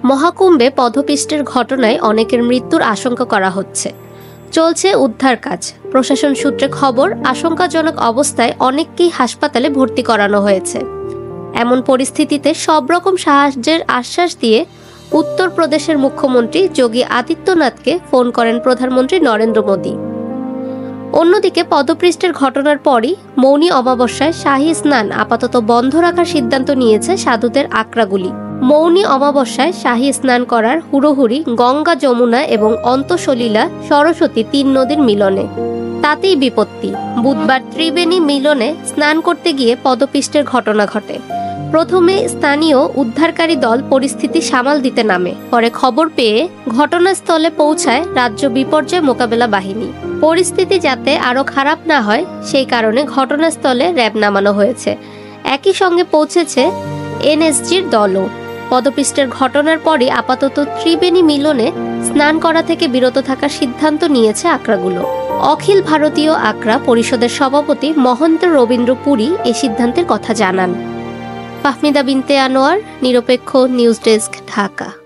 মহাকুম্ভে পদপিষ্টের ঘটনায় অনেকের মৃত্যুর আশঙ্কা করা হচ্ছে। চলছে উদ্ধার কাজ। প্রশাসন সূত্রে খবর, আশঙ্কাজনক অবস্থায় অনেককেই হাসপাতালে ভর্তি করানো হয়েছে। এমন পরিস্থিতিতে সব রকম সাহায্যের আশ্বাস দিয়ে উত্তরপ্রদেশের মুখ্যমন্ত্রী যোগী আদিত্যনাথকে ফোন করেন প্রধানমন্ত্রী নরেন্দ্র মোদী। অন্যদিকে পদপৃষ্ঠের ঘটনার পরই মৌনী অমাবস্যায় শাহী স্নান আপাতত বন্ধ রাখার সিদ্ধান্ত নিয়েছে সাধুদের আখড়াগুলি। মৌনী অমাবস্যায় শাহী স্নান করার হুড়োহুড়ি গঙ্গা, যমুনা এবং অন্তঃসলিলা সরস্বতী ৩ নদীর মিলনে। তাতেই বিপত্তি। বুধবার ত্রিবেণী মিলনে স্নান করতে গিয়ে পদপিষ্টের ঘটনা ঘটে। প্রথমে স্থানীয় উদ্ধারকারী দল পরিস্থিতি সামাল দিতে নামে। পরে খবর পেয়ে ঘটনাস্থলে পৌঁছায় রাজ্য বিপর্যয় মোকাবেলা বাহিনী। পরিস্থিতি যাতে আরও খারাপ না হয় সেই কারণে ঘটনাস্থলে র্যাব নামানো হয়েছে। একই সঙ্গে পৌঁছেছে এনএসজির দলও। পদপিষ্টের ঘটনার পরই আপাতত ত্রিবেণী মিলনে স্নান করা থেকে বিরত থাকার সিদ্ধান্ত নিয়েছে আখড়াগুলো। অখিল ভারতীয় আখড়া পরিষদের সভাপতি মহন্ত রবীন্দ্র পুরী এই সিদ্ধান্তের কথা জানান। ফাহমিদা বিনতে আনোয়ার, নিরপেক্ষ নিউজ ডেস্ক, ঢাকা।